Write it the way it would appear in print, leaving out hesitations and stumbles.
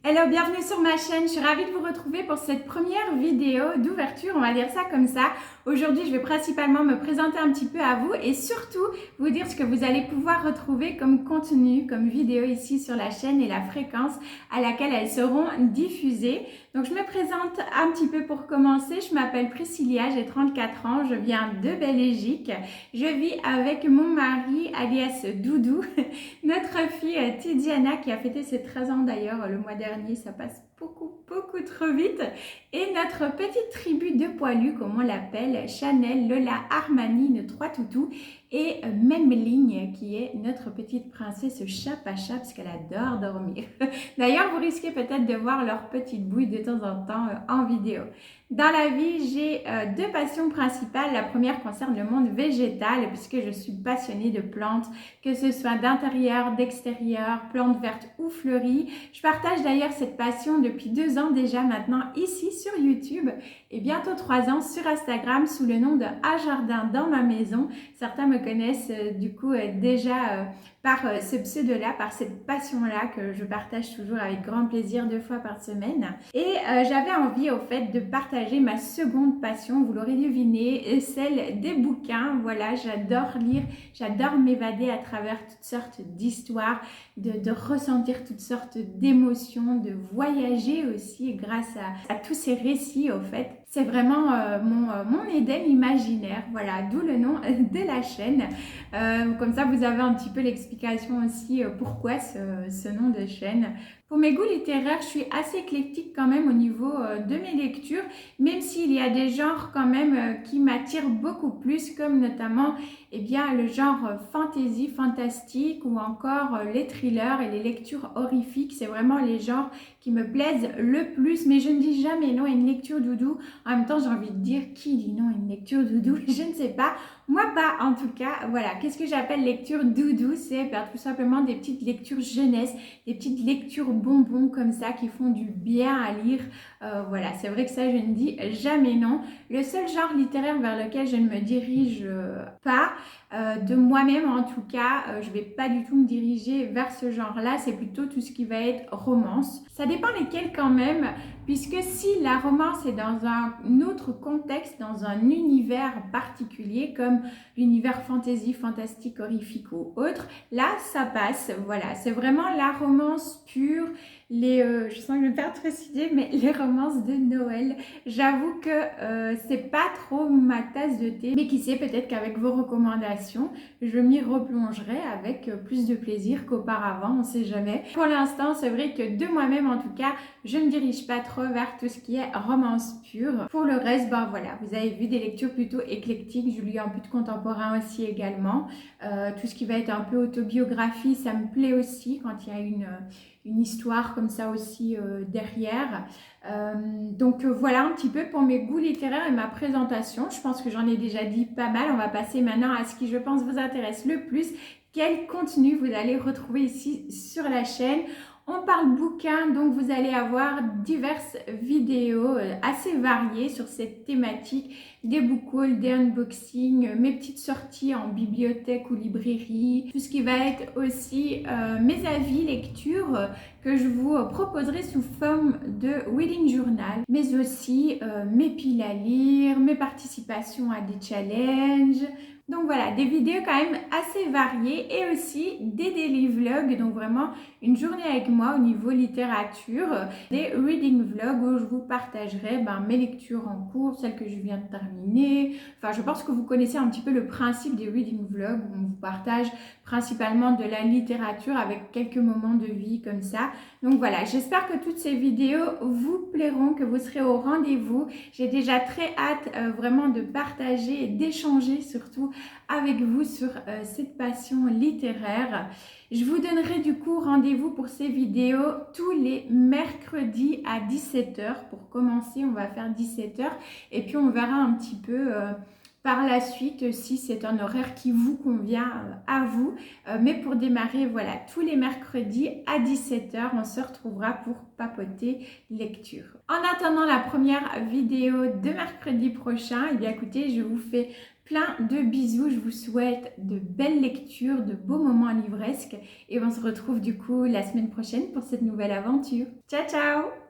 Hello, bienvenue sur ma chaîne, je suis ravie de vous retrouver pour cette première vidéo d'ouverture, on va dire ça comme ça. Aujourd'hui, je vais principalement me présenter un petit peu à vous et surtout vous dire ce que vous allez pouvoir retrouver comme contenu, comme vidéo ici sur la chaîne et la fréquence à laquelle elles seront diffusées. Donc je me présente un petit peu pour commencer, je m'appelle Priscilla, j'ai 34 ans, je viens de Belgique. Je vis avec mon mari alias Doudou, notre fille Tidiana qui a fêté ses 13 ans d'ailleurs le mois dernier, ça passe beaucoup trop vite. Et notre petite tribu de poilus, comme on l'appelle, Chanel, Lola, Armani, nos trois toutous. Et Memling, qui est notre petite princesse chat à chat, parce qu'elle adore dormir. D'ailleurs, vous risquez peut-être de voir leur petite bouille de temps en temps en vidéo. Dans la vie, j'ai deux passions principales. La première concerne le monde végétal, puisque je suis passionnée de plantes, que ce soit d'intérieur, d'extérieur, plantes vertes ou fleuries. Je partage d'ailleurs cette passion depuis 2 ans déjà maintenant ici sur YouTube et bientôt 3 ans sur Instagram sous le nom de A Jardin dans ma maison. Certains me connaissent du coup déjà par ce pseudo-là, par cette passion-là que je partage toujours avec grand plaisir 2 fois par semaine. Et j'avais envie au fait de partager ma seconde passion, vous l'aurez deviné, celle des bouquins. Voilà, j'adore lire, j'adore m'évader à travers toutes sortes d'histoires, de ressentir toutes sortes d'émotions, de voyager aussi grâce à tous ces récits au fait. C'est vraiment mon Éden imaginaire, voilà, d'où le nom de la chaîne. Comme ça, vous avez un petit peu l'explication aussi pourquoi ce nom de chaîne. Pour mes goûts littéraires, je suis assez éclectique quand même au niveau de mes lectures, même s'il y a des genres quand même qui m'attirent beaucoup plus, comme notamment le genre fantasy, fantastique ou encore les thrillers et les lectures horrifiques. C'est vraiment les genres qui me plaisent le plus, mais je ne dis jamais non à une lecture doudou. En même temps, j'ai envie de dire, qui dit non à une lecture doudou? Je ne sais pas. Moi, pas en tout cas. Voilà, qu'est-ce que j'appelle lecture doudou? C'est tout simplement des petites lectures jeunesse, des petites lectures bonbons comme ça qui font du bien à lire. Voilà, c'est vrai que ça, je ne dis jamais non. Le seul genre littéraire vers lequel je ne me dirige pas, de moi-même en tout cas, je ne vais pas du tout me diriger vers ce genre-là. C'est plutôt tout ce qui va être romance. Ça dépend lesquels quand même, puisque si la romance est dans un autre contexte, dans un univers particulier, comme l'univers fantasy, fantastique, horrifique ou autre, là, ça passe. Voilà, c'est vraiment la romance pure. Je sens que je vais perdre trop cette idée, mais les romances de Noël, j'avoue que c'est pas trop ma tasse de thé, mais qui sait, peut-être qu'avec vos recommandations, je m'y replongerai avec plus de plaisir qu'auparavant, on sait jamais. Pour l'instant, c'est vrai que de moi-même en tout cas, je ne dirige pas trop vers tout ce qui est romance pure. Pour le reste, voilà, vous avez vu des lectures plutôt éclectiques, je lis un peu de contemporain aussi également. Tout ce qui va être un peu autobiographie, ça me plaît aussi quand il y a une histoire comme ça aussi derrière. Donc voilà un petit peu pour mes goûts littéraires et ma présentation. Je pense que j'en ai déjà dit pas mal. On va passer maintenant à ce qui je pense vous intéresse le plus. Quel contenu vous allez retrouver ici sur la chaîne. On parle bouquins, donc vous allez avoir diverses vidéos assez variées sur cette thématique, des book hauls, des unboxings, mes petites sorties en bibliothèque ou librairie, tout ce qui va être aussi mes avis lecture que je vous proposerai sous forme de reading journal, mais aussi mes piles à lire, mes participations à des challenges. Donc voilà, des vidéos quand même assez variées et aussi des daily vlogs, donc vraiment une journée avec moi au niveau littérature, des reading vlogs où je vous partagerai mes lectures en cours, celles que je viens de terminer. Enfin, je pense que vous connaissez un petit peu le principe des reading vlogs où on vous partage principalement de la littérature avec quelques moments de vie comme ça. Donc voilà, j'espère que toutes ces vidéos vous plairont, que vous serez au rendez-vous. J'ai déjà très hâte vraiment de partager et d'échanger surtout avec vous sur cette passion littéraire. Je vous donnerai du coup rendez-vous pour ces vidéos tous les mercredis à 17 h. Pour commencer, on va faire 17 h et puis on verra un petit peu par la suite si c'est un horaire qui vous convient à vous. Mais pour démarrer, voilà, tous les mercredis à 17 h, on se retrouvera pour papoter lecture. En attendant la première vidéo de mercredi prochain, eh bien écoutez, je vous fais plein de bisous, je vous souhaite de belles lectures, de beaux moments livresques et on se retrouve du coup la semaine prochaine pour cette nouvelle aventure. Ciao ciao!